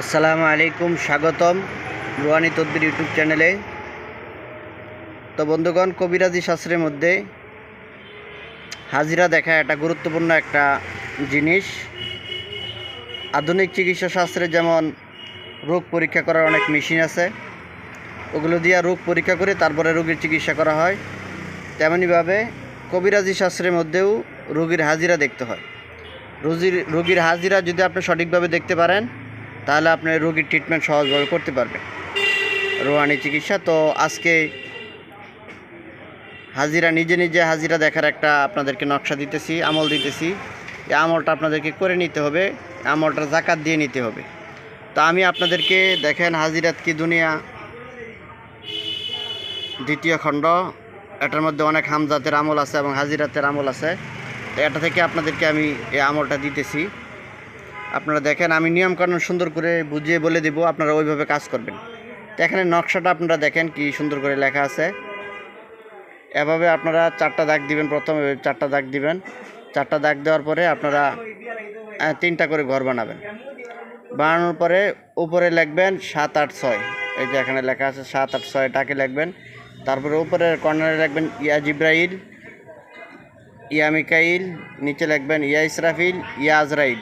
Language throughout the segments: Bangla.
আসসালামু আলাইকুম, স্বাগতম রুহানি তদ্বির ইউটিউব চ্যানেলে। তো বন্ধুগণ, কবিরাজি শাস্ত্রের মধ্যে হাজিরা দেখা একটা গুরুত্বপূর্ণ একটা জিনিস। আধুনিক চিকিৎসা শাস্ত্রে যেমন রোগ পরীক্ষা করার অনেক মেশিন আছে, ওগুলো দিয়ে রোগ পরীক্ষা করে তারপরে রোগীর চিকিৎসা করা হয়, তেমনইভাবে কবিরাজি শাস্ত্রের মধ্যেও রোগীর হাজিরা দেখতে হয়। রোগীর হাজিরা যদি আপনি সঠিকভাবে দেখতে পারেন, তাহলে আপনি রোগীর ট্রিটমেন্ট সহজভাবে করতে পারবেন। রুহানি চিকিৎসা। তো আজকে হাজিরা নিজে হাজিরা দেখার একটা আপনাদেরকে নকশা দিতেছি, আমল দিতেছি। এই আমলটা আপনাদেরকে করে নিতে হবে, আমলটা জাকাত দিয়ে নিতে হবে। তো আমি আপনাদেরকে দেখেন, হাজিরাত কি দুনিয়া দ্বিতীয় খণ্ড, এটার মধ্যে অনেক হামজাতের আমল আছে এবং হাজিরাতের আমল আছে। তো এটা থেকে আপনাদেরকে আমি এই আমলটা দিতেছি। আপনারা দেখেন, আমি নিয়মকানুন সুন্দর করে বুঝিয়ে বলে দিব, আপনারা ওইভাবে কাজ করবেন। তো এখানে নকশাটা আপনারা দেখেন কি সুন্দর করে লেখা আছে। এভাবে আপনারা 4টা দাগ দিবেন, প্রথমে 4টা দাগ দিবেন। 4টা দাগ দেওয়ার পরে আপনারা 3টা করে ঘর বানাবেন। বানানোর পরে উপরে লিখবেন 7, 8, 6। এই যে এখানে লেখা আছে 7, 8, 6টাকে লিখবেন। তারপরে উপরের কর্নারে লিখবেন ইয়া জিব্রাইল, ইয়া মিকাইল, নিচে লিখবেন ইয়া ইসরাফিল, ইয়া আজরাইল।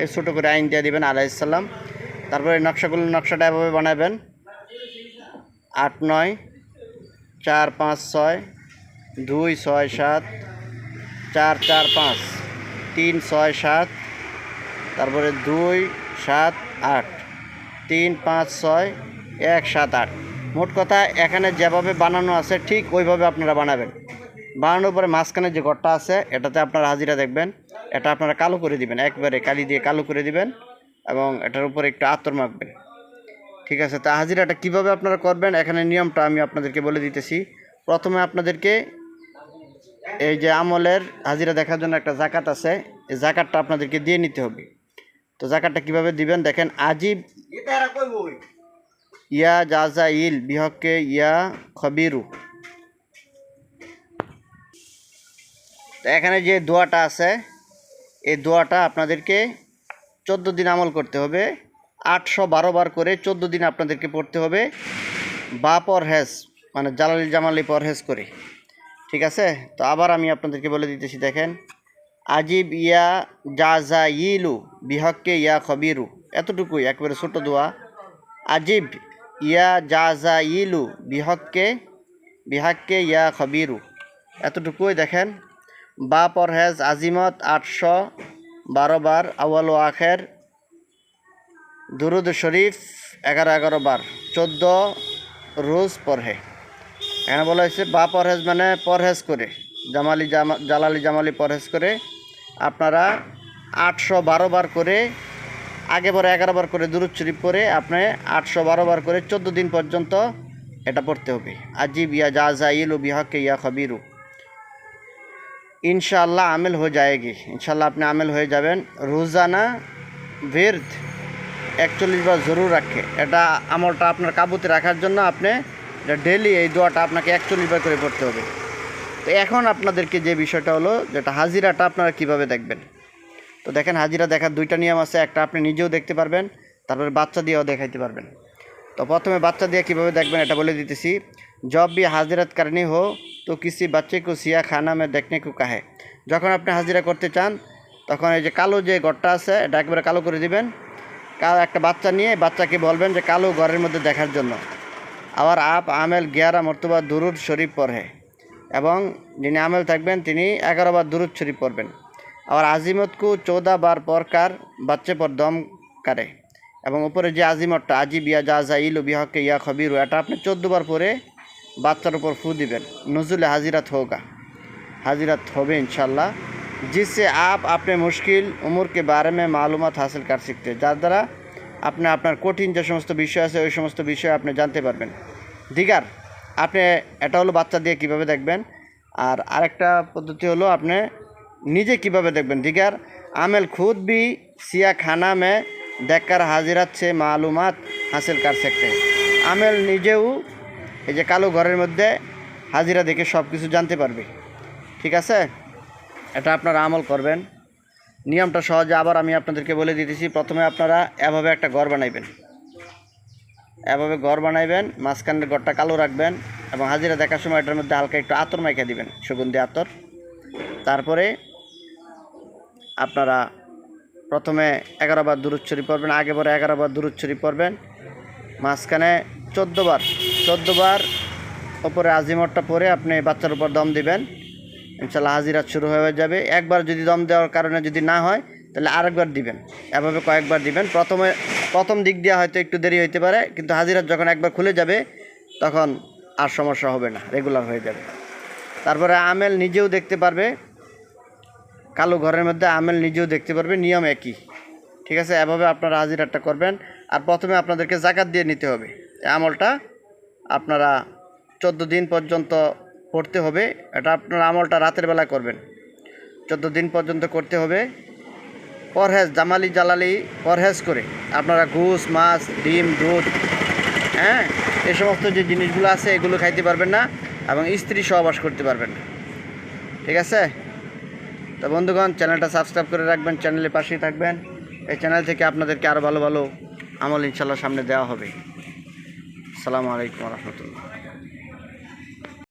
এই ছোটো করে আইন দিয়ে দেবেন আলাইহিসসালাম। তারপরে নকশাটা এভাবে বানাবেন 8, 9, 4, 5, 6, 2, 6, 7, 4, 4, 5, 3, 6, 7, তারপরে 2, 7, 8, 3, 5, 6, 1, 7, 8। মোট কথা এখানে যেভাবে বানানো আছে ঠিক ওইভাবে আপনারা বানাবেন। বানানোর পরে মাঝখানে যে ঘরটা আছে এটাতে আপনারা হাজিরা দেখবেন, এটা আপনারা কালো করে দিবেন, একবারে কালি দিয়ে কালো করে দিবেন এবং এটার উপরে একটু আতর মাখবেন। ঠিক আছে? তা হাজিরাটা কিভাবে আপনারা করবেন, এখানে নিয়মটা আমি আপনাদেরকে বলে দিতেছি। প্রথমে আপনাদেরকে এই যে আমলের হাজিরা দেখার জন্য একটা জাকাত আছে, এই জাকাতটা আপনাদেরকে দিয়ে নিতে হবে। তো জাকাতটা কিভাবে দিবেন দেখেন, আজিব ইয়া জাজাইল বিহকে ইয়া খবিরু। তো এখানে যে দোয়াটা আছে, এই দোয়াটা আপনাদেরকে 14 দিন আমল করতে হবে। 812 বার করে 14 দিন আপনাদেরকে পড়তে হবে, বা পরহেজ মানে জামালি পরহেজ করে। ঠিক আছে? তো আবার আমি আপনাদেরকে বলে দিতেছি, দেখেন, আজিব ইয়া জাজাইলু বিহকে ইয়া খবিরু। এতটুকুই, একবারে ছোট দোয়া। আজিব ইয়া জাজাইলু বিহকে ইয়া খবিরু, এতটুকুই। দেখেন, বা পরহেজ আজিমত 812 বার, আউয়াল ও আখের দুরুদ শরীফ 11 বার, 14 রোজ পড়ে। এখানে বলা হয়েছে বা পরহেজ মানে পরহেজ করে, জালালি জামালি পরহেজ করে আপনারা 812 বার করে, আগে পরে 11 বার করে দুরুদ শরীফ পড়ে আপনি 812 বার করে 14 দিন পর্যন্ত এটা পড়তে হবে। আজিব ইয়া জাজাইলু বিহকে ইয়া খবিরু। ইনশাআল্লাহ আমেল হয়ে যায়গি, ইনশাআল্লাহ আপনি আমেল হয়ে যাবেন। রোজানা ভিরদ 41 বার জরুর রাখে। এটা আমলটা আপনার কাবুতে রাখার জন্য আপনি ডেলি এই দোয়াটা আপনাকে 41 বার করে পড়তে হবে। তো এখন আপনাদেরকে যে বিষয়টা হলো, যেটা হাজিরাটা আপনারা কিভাবে দেখবেন। তো দেখেন, হাজিরা দেখার 2টা নিয়ম আছে। একটা আপনি নিজেও দেখতে পারবেন, তারপরে বাচ্চা দিয়েও দেখাইতে পারবেন। তো প্রথমে বাচ্চা দিয়ে কীভাবে দেখবেন এটা বলে দিতেছি। জব বি হাজিরাত কারনি হো তো কিসি বাচ্চে কো সিয়া খানা মে দেখনে কো কাহে। যখন আপনি হাজিরা করতে চান, তখন এই যে কালো যে ঘরটা আছে এটা একবারে কালো করে দিবেন। একটা বাচ্চা নিয়ে বাচ্চাকে বলবেন যে কালো ঘরের মধ্যে দেখার জন্য। আবার আপ আমেল 11 মর্তবা দুরুদ শরীফ পড়ে, এবং যিনি আমেল থাকবেন তিনি 11 বার দুরুদ শরীফ পড়বেন। আবার আজিমত কো 14 বার পরকার বাচ্চে পর দম করে, এবং উপরে যে আজিমতটা আজিব ইয়া জাজাইলু বিহকে ইয়া খবিরু, এটা আপনি 14 বার পরে বাচ্চার উপর ফু দিবেন। নজুলে হাজিরাত হোগা, हाजिरत होवे इंशाल्लाह, जिससे आप अपने मुश्किल उम्र के बारे में मालूमात हासिल कर सकते हैं। যার দ্বারা আপনি আপনার কঠিন যে সমস্ত বিষয় আছে ওই সমস্ত বিষয় আপনি জানতে পারবেন। দিগার আপনি, এটা হলো বাচ্চা দিয়ে কিভাবে দেখবেন। আর আরেকটা পদ্ধতি হলো আপনি নিজে কিভাবে দেখবেন। দিগার आमेल खुद भी सिया खाना में देखकर हाजिरत से मालूमात हासिल कर सकते हैं। आमेल নিজেও এই যে কালো ঘরের মধ্যে হাজিরা দেখে সব কিছু জানতে পারবে। ঠিক আছে? এটা আপনারা আমল করবেন। নিয়মটা সহজে আবার আমি আপনাদেরকে বলে দিতেছি। প্রথমে আপনারা এভাবে একটা ঘর বানাইবেন, এভাবে ঘর বানাইবেন, মাঝখানের ঘরটা কালো রাখবেন এবং হাজিরা দেখার সময় এটার মধ্যে হালকা একটু আতর মাইখা দিবেন, সুগন্ধি আতর। তারপরে আপনারা প্রথমে 11 বার দুরূদ শরীফ পড়বেন, আগে পরে 11 বার দুরূদ শরীফ পড়বেন, মাঝখানে 14 বার ওপরে আজিমতটা পরে আপনি বাচ্চার উপর দম দিবেন, ইনশাল্লাহ হাজিরাত শুরু হয়ে যাবে। একবার যদি দম দেওয়ার কারণে যদি না হয় তাহলে আরেকবার দিবেন, এভাবে কয়েকবার দিবেন। প্রথম দিক দিয়ে হয়তো একটু দেরি হইতে পারে, কিন্তু হাজিরাত যখন একবার খুলে যাবে তখন আর সমস্যা হবে না, রেগুলার হয়ে যাবে। তারপরে আমেল নিজেও দেখতে পারবে, কালো ঘরের মধ্যে আমেল নিজেও দেখতে পারবে, নিয়ম একই, ঠিক আছে? এভাবে আপনারা হাজিরাতটা করবেন। আর প্রথমে আপনাদেরকে জাকাত দিয়ে নিতে হবে। এই আমলটা আপনারা 14 দিন পর্যন্ত করতে হবে। এটা আপনারা আমলটা রাতের বেলা করবেন, 14 দিন পর্যন্ত করতে হবে। পরহেজ, জামালি জালালি পরহেজ করে আপনারা ঘুষ, মাছ, ডিম, দুধ, হ্যাঁ, এই সমস্ত যে জিনিসগুলো আছে এগুলো খাইতে পারবেন না এবং স্ত্রী সহবাস করতে পারবেন না, ঠিক আছে? তো বন্ধুগণ, চ্যানেলটা সাবস্ক্রাইব করে রাখবেন, চ্যানেলের পাশেই থাকবেন। এই চ্যানেল থেকে আপনাদেরকে আরও ভালো ভালো আমল ইনশাল্লাহ সামনে দেওয়া হবে। আসসালামু আলাইকুম রহমতুল্লাহ।